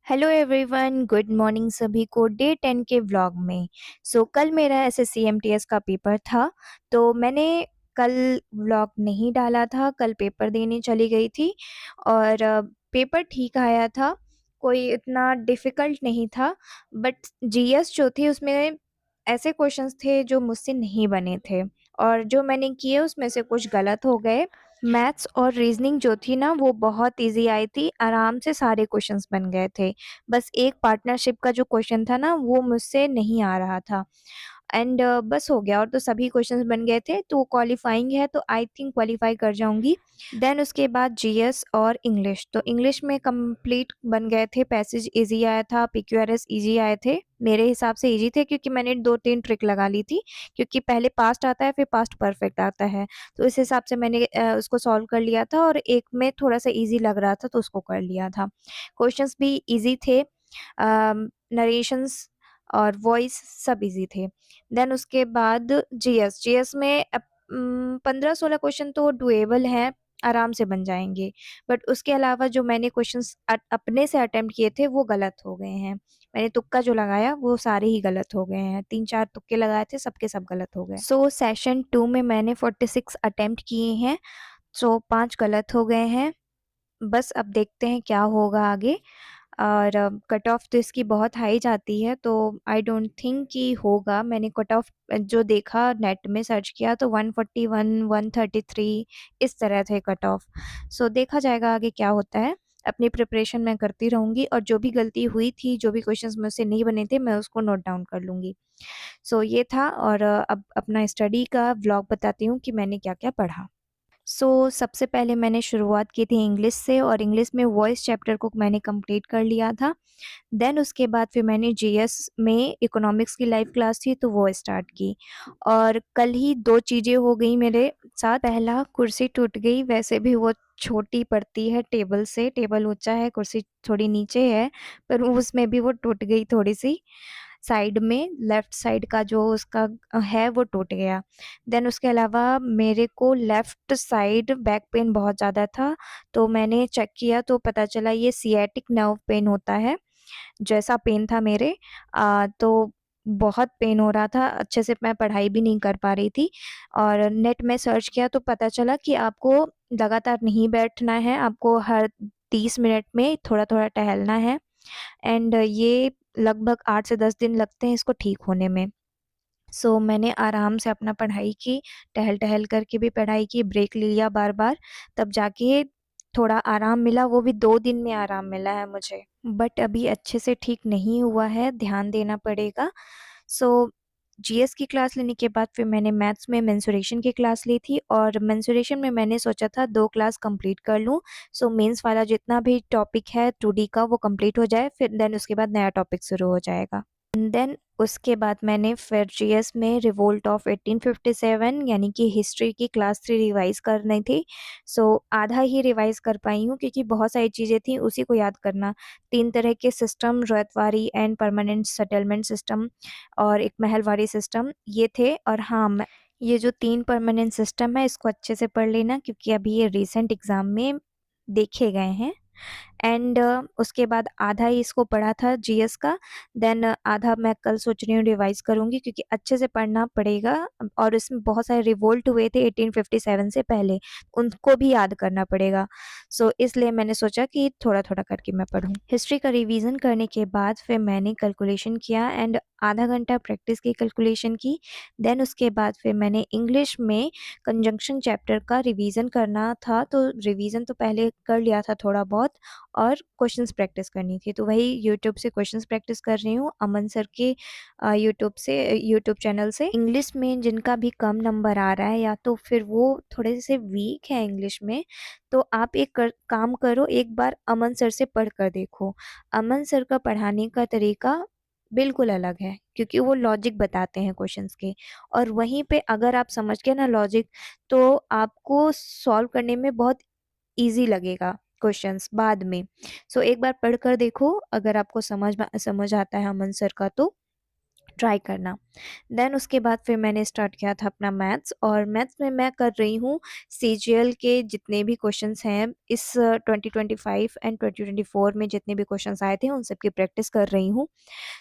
Hello everyone, good morning सभी को day 10 के व्लॉग में। कल मेरा एसएससी का पेपर था। तो मैंने कल व्लॉग नहीं डाला था। कल पेपर देने चली गई थी और पेपर ठीक आया था। कोई इतना डिफ़िकल्ट नहीं था। बट जीएस जो थी उसमें ऐसे क्वेश्चंस थे जो मुझसे नहीं बने थे और जो मैंने किए उसमें से कुछ गलत हो गए। मैथ्स और रीजनिंग जो थी ना वो बहुत इजी आई थी, आराम से सारे क्वेश्चंस बन गए थे। बस एक पार्टनरशिप का जो क्वेश्चन था ना वो मुझसे नहीं आ रहा था एंड बस हो गया और तो सभी क्वेश्चंस बन गए थे। तो क्वालिफाइंग है तो आई थिंक क्वालिफाई कर जाऊंगी। देन उसके बाद जीएस और इंग्लिश, तो इंग्लिश में कंप्लीट बन गए थे। पैसेज इजी आया था, पीक्यूआरएस इजी आए थे, मेरे हिसाब से इजी थे क्योंकि मैंने 2-3 ट्रिक लगा ली थी। क्योंकि पहले पास्ट आता है फिर पास्ट परफेक्ट आता है, तो इस हिसाब से मैंने उसको सॉल्व कर लिया था और एक में थोड़ा सा इजी लग रहा था तो उसको कर लिया था। क्वेश्चंस भी इजी थे, नरेशंस और वॉइस सब इजी थे। देन उसके बाद जीएस, जीएस में 15-16 क्वेश्चन तो डुएबल हैं, आराम से बन जाएंगे। बट उसके अलावा जो मैंने क्वेश्चंस अपने से अटेम्प्ट किए थे वो गलत हो गए हैं। मैंने तुक्का जो लगाया वो सारे ही गलत हो गए हैं। 3-4 तुक्के लगाए थे, सबके सब गलत हो गए। सेशन 2 में मैंने 46 अटेम्प्ट किए हैं, 5 गलत हो गए हैं। बस अब देखते हैं क्या होगा आगे। और कट ऑफ तो इसकी बहुत हाई जाती है, तो आई डोंट थिंक कि होगा। मैंने कट ऑफ जो देखा नेट में सर्च किया तो 141, 133 इस तरह थे कट ऑफ। देखा जाएगा आगे क्या होता है। अपनी प्रिपरेशन मैं करती रहूँगी और जो भी गलती हुई थी, जो भी क्वेश्चंस मुझसे नहीं बने थे, मैं उसको नोट डाउन कर लूँगी। ये था और अब अपना स्टडी का व्लॉग बताती हूँ कि मैंने क्या-क्या पढ़ा। सबसे पहले मैंने शुरुआत की थी इंग्लिश से और इंग्लिश में वॉइस चैप्टर को मैंने कंप्लीट कर लिया था। देन उसके बाद फिर मैंने जीएस में इकोनॉमिक्स की लाइव क्लास थी तो वो स्टार्ट की। और कल ही 2 चीज़ें हो गई मेरे साथ। पहला, कुर्सी टूट गई, वैसे भी वो छोटी पड़ती है टेबल से, टेबल ऊँचा है, कुर्सी थोड़ी नीचे है, पर उसमें भी वो टूट गई थोड़ी-सी। साइड में लेफ्ट साइड का जो उसका है वो टूट गया। देन उसके अलावा मेरे को लेफ्ट साइड बैक पेन बहुत ज़्यादा था, तो मैंने चेक किया तो पता चला ये सियाटिक नर्व पेन होता है, जैसा पेन था मेरे। तो बहुत पेन हो रहा था, अच्छे से मैं पढ़ाई भी नहीं कर पा रही थी। और नेट में सर्च किया तो पता चला कि आपको लगातार नहीं बैठना है, आपको हर 30 मिनट में थोड़ा-थोड़ा टहलना है एंड ये लगभग 8 से 10 दिन लगते हैं इसको ठीक होने में। मैंने आराम से अपना पढ़ाई की, टहल-टहल करके भी पढ़ाई की, ब्रेक लिया बार-बार, तब जाके थोड़ा आराम मिला, वो भी 2 दिन में आराम मिला है मुझे। बट अभी अच्छे से ठीक नहीं हुआ है, ध्यान देना पड़ेगा। सो जीएस की क्लास लेने के बाद फिर मैंने मैथ्स में मेंसुरेशन की क्लास ली थी और मेंसुरेशन में मैंने सोचा था 2 क्लास कंप्लीट कर लूँ। मेंस वाला जितना भी टॉपिक है 2D का वो कंप्लीट हो जाए, फिर देन उसके बाद नया टॉपिक शुरू हो जाएगा। देन उसके बाद मैंने फिर जीएस में रिवोल्ट ऑफ 1857 यानी कि हिस्ट्री की क्लास 3 रिवाइज़ करनी थी। आधा ही रिवाइज़ कर पाई हूँ क्योंकि बहुत सारी चीज़ें थी उसी को याद करना। 3 तरह के system, Ryotwari and permanent settlement system और एक महलवारी सिस्टम, ये थे। और हाँ, ये जो 3 परमानेंट सिस्टम है इसको अच्छे से पढ़ लेना क्योंकि अभी ये रिसेंट एग्ज़ाम में देखे गए हैं। एंड उसके बाद आधा ही इसको पढ़ा था जीएस का। देन आधा मैं कल सोच रही हूँ रिवाइज़ करूँगी क्योंकि अच्छे से पढ़ना पड़ेगा। और इसमें बहुत सारे रिवोल्ट हुए थे 1857 से पहले, उनको भी याद करना पड़ेगा। इसलिए मैंने सोचा कि थोड़ा-थोड़ा करके मैं पढूँ। हिस्ट्री का रिवीजन करने के बाद फिर मैंने कैलकुलेशन किया एंड आधा घंटा प्रैक्टिस की कैलकुलेशन की। देन उसके बाद फिर मैंने इंग्लिश में कंजंक्शन चैप्टर का रिवीजन करना था, तो रिवीजन तो पहले कर लिया था थोड़ा बहुत और क्वेश्चंस प्रैक्टिस करनी थी, तो वही यूट्यूब से क्वेश्चंस प्रैक्टिस कर रही हूँ, अमन सर के यूट्यूब चैनल से। इंग्लिश में जिनका भी कम नंबर आ रहा है या तो फिर वो थोड़े से वीक है इंग्लिश में, तो आप काम करो, एक बार अमन सर से पढ़ कर देखो। अमन सर का पढ़ाने का तरीका बिल्कुल अलग है क्योंकि वो लॉजिक बताते हैं क्वेश्चंस के, और वहीं पे अगर आप समझ गए ना लॉजिक, तो आपको सॉल्व करने में बहुत ईज़ी लगेगा क्वेश्चंस बाद में। एक बार पढ़ कर देखो, अगर आपको समझ आता है अमन सर का तो ट्राई करना। देन उसके बाद फिर मैंने स्टार्ट किया था अपना मैथ्स, और मैथ्स में मैं कर रही हूँ सीजीएल के जितने भी क्वेश्चंस हैं इस 2025 एंड 2024 में जितने भी क्वेश्चंस आए थे उन सब की प्रैक्टिस कर रही हूँ।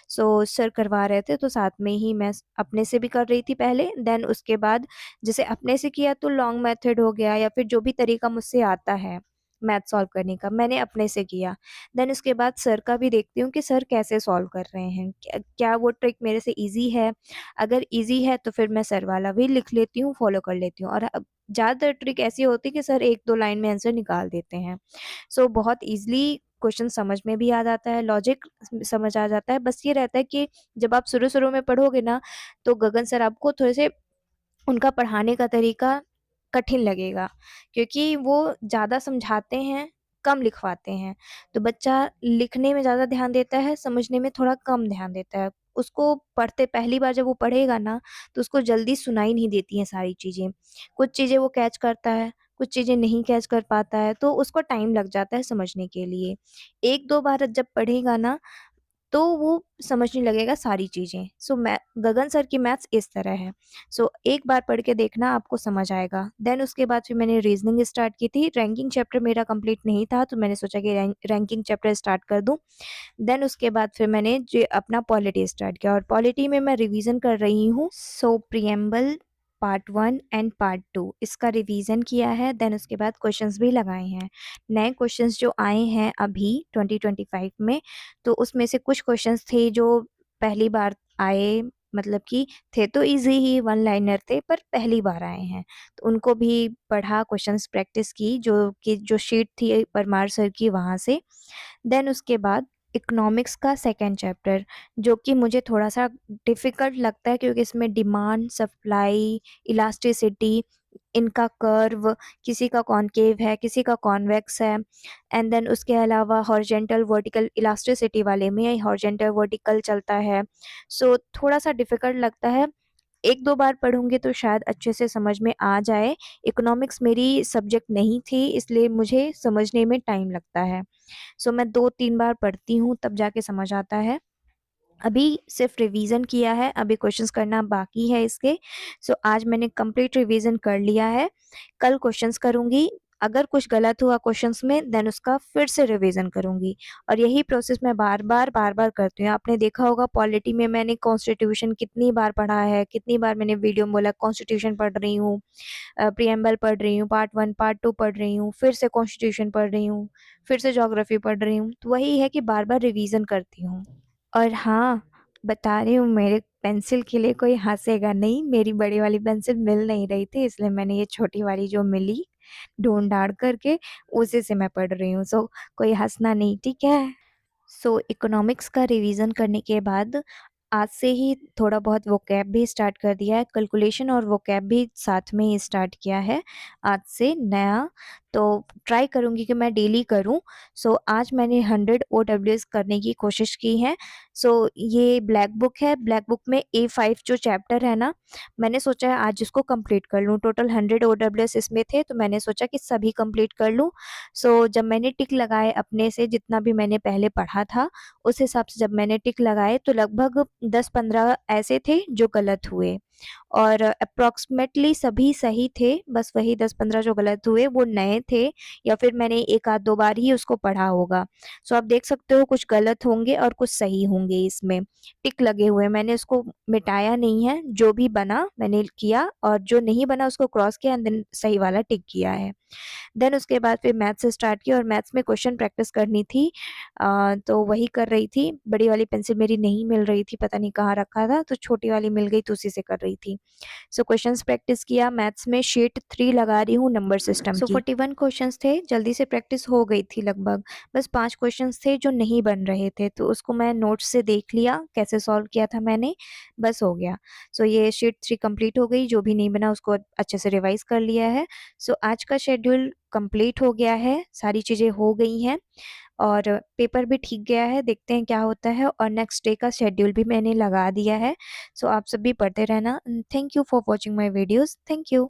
सो सर करवा रहे थे तो साथ में ही मैं अपने से भी कर रही थी पहले। देन उसके बाद जैसे अपने से किया तो लॉन्ग मेथड हो गया, या फिर जो भी तरीका मुझसे आता है मैथ सॉल्व करने का मैंने अपने से किया। देन उसके बाद सर का भी देखती हूँ कि सर कैसे सॉल्व कर रहे हैं, क्या वो ट्रिक मेरे से ईजी है। अगर ईजी है तो फिर मैं सर वाला भी लिख लेती हूँ, फॉलो कर लेती हूँ। और अब ज़्यादातर ट्रिक ऐसी होती है कि सर 1-2 लाइन में आंसर निकाल देते हैं। सो बहुत ईज़िली क्वेश्चन समझ में भी आ जाता है, लॉजिक समझ आ जाता है। बस ये रहता है कि जब आप शुरू-शुरू में पढ़ोगे ना, तो गगन सर आपको थोड़े से उनका पढ़ाने का तरीका कठिन लगेगा, क्योंकि वो ज़्यादा समझाते हैं, कम लिखवाते हैं। तो बच्चा लिखने में ज़्यादा ध्यान देता है, समझने में थोड़ा कम ध्यान देता है। उसको पढ़ते पहली बार जब वो पढ़ेगा ना, तो उसको जल्दी सुनाई नहीं देती हैं सारी चीज़ें। कुछ चीज़ें वो कैच करता है, कुछ चीज़ें नहीं कैच कर पाता है, तो उसको टाइम लग जाता है समझने के लिए। 1-2 बार जब पढ़ेगा ना, तो वो समझने लगेगा सारी चीज़ें। सो मै गगन सर की मैथ्स इस तरह है। सो एक बार पढ़ के देखना, आपको समझ आएगा। देन उसके बाद फिर मैंने रीज़निंग स्टार्ट की थी। रैंकिंग चैप्टर मेरा कंप्लीट नहीं था, तो मैंने सोचा कि रैंकिंग चैप्टर स्टार्ट कर दूँ। देन उसके बाद फिर मैंने जे अपना पॉलिटी स्टार्ट किया, और पॉलिटी में मैं रिवीजन कर रही हूँ। सो प्रिएम्बल पार्ट 1 एंड पार्ट 2 इसका रिवीजन किया है। देन उसके बाद क्वेश्चंस भी लगाए हैं। नए क्वेश्चंस जो आए हैं अभी 2025 में, तो उसमें से कुछ क्वेश्चंस थे जो पहली बार आए, मतलब कि थे तो इजी ही, वन लाइनर थे पर पहली बार आए हैं। तो उनको भी पढ़ा, क्वेश्चंस प्रैक्टिस की, जो शीट थी परमार सर की वहाँ से। देन उसके बाद इकोनॉमिक्स का सेकंड चैप्टर, जो कि मुझे थोड़ा-सा डिफ़िकल्ट लगता है, क्योंकि इसमें डिमांड, सप्लाई, इलास्टिसिटी, इनका कर्व, किसी का कॉनकेव है, किसी का कॉन्वेक्स है। एंड देन उसके अलावा हॉरिज़ॉन्टल, वर्टिकल इलास्टिसिटी वाले में हॉरिज़ॉन्टल, वर्टिकल चलता है। सो थोड़ा-सा डिफ़िकल्ट लगता है। 1-2 बार पढ़ूँगी तो शायद अच्छे से समझ में आ जाए। इकोनॉमिक्स मेरी सब्जेक्ट नहीं थी, इसलिए मुझे समझने में टाइम लगता है। सो मैं 2-3 बार पढ़ती हूँ तब जाके समझ आता है। अभी सिर्फ़ रिवीज़न किया है, अभी क्वेश्चंस करना बाकी है इसके। सो आज मैंने कंप्लीट रिवीज़न कर लिया है। कल क्वेश्चंस करूँगी, अगर कुछ गलत हुआ क्वेश्चंस में देन उसका फिर से रिवीज़न करूँगी, और यही प्रोसेस मैं बार-बार करती हूँ। आपने देखा होगा पॉलिटी में मैंने कॉन्स्टिट्यूशन कितनी बार पढ़ा है, कितनी बार मैंने वीडियो में बोला कॉन्स्टिट्यूशन पढ़ रही हूँ, प्रिएम्बल पढ़ रही हूँ, पार्ट 1, पार्ट 2 पढ़ रही हूँ, फिर से कॉन्स्टिट्यूशन पढ़ रही हूँ, फिर से ज्योग्राफी पढ़ रही हूँ। तो वही है कि बार-बार रिवीज़न करती हूँ। और हाँ, बता रही हूँ, मेरे पेंसिल के लिए कोई हँसेगा नहीं, मेरी बड़ी वाली पेंसिल मिल नहीं रही थी, इसलिए मैंने ये छोटी वाली जो मिली ढूँढ-ढाँड़ करके उसी से मैं पढ़ रही हूँ। सो कोई हँसना नहीं, ठीक है? सो इकोनॉमिक्स का रिवीजन करने के बाद आज से ही थोड़ा बहुत वोकैब भी स्टार्ट कर दिया है, कैलकुलेशन और वोकैब भी साथ में ही स्टार्ट किया है आज से नया। तो ट्राई करूँगी कि मैं डेली करूँ। सो आज मैंने 100 ओडब्ल्यूएस करने की कोशिश की है। सो ये ब्लैक बुक है, ब्लैक बुक में A5 जो चैप्टर है ना, मैंने सोचा है आज इसको कंप्लीट कर लूँ। टोटल 100 ओडब्ल्यूएस इसमें थे, तो मैंने सोचा कि सभी कंप्लीट कर लूँ। सो जब मैंने टिक लगाए अपने से, जितना भी मैंने पहले पढ़ा था उस हिसाब से जब मैंने टिक लगाए, तो लगभग 10-15 ऐसे थे जो गलत हुए, और अप्रॉक्सिमेटली सभी सही थे। बस वही 10-15 जो गलत हुए वो नए थे, या फिर मैंने 1 आध 2 बार ही उसको पढ़ा होगा। सो आप देख सकते हो कुछ गलत होंगे और कुछ सही होंगे इसमें। टिक लगे हुए हैं, मैंने उसको मिटाया नहीं है, जो भी बना मैंने किया, और जो नहीं बना उसको क्रॉस किया एंड देन सही वाला टिक किया है। देन उसके बाद फिर मैथ्स स्टार्ट किया, और मैथ्स में क्वेश्चन प्रैक्टिस करनी थी। तो वही कर रही थी। बड़ी वाली पेंसिल मेरी नहीं मिल रही थी, पता नहीं कहाँ रखा था, तो छोटी वाली मिल गई तो उसी से कर रही थी। सो क्वेश्चंस प्रैक्टिस किया, मैथ्स में शीट 3 लगा रही हूँ नंबर सिस्टम की। 41 क्वेश्चंस थे, जल्दी से प्रैक्टिस हो गई थी लगभग। बस 5 क्वेश्चंस थे जो नहीं बन रहे थे, तो उसको मैं नोट्स से देख लिया, कैसे सॉल्व किया था मैंने, बस हो गया। सो ये शीट 3 कंप्लीट हो गई, जो भी नहीं बना उसको अच्छे से रिवाइज़ कर लिया है। सो आज का शेड्यूल कंप्लीट हो गया है, सारी चीज़ें हो गई हैं, और पेपर भी ठीक गया है, देखते हैं क्या होता है, और नेक्स्ट डे का शेड्यूल भी मैंने लगा दिया है। सो आप सब भी पढ़ते रहना। Thank you for watching my videos. Thank you.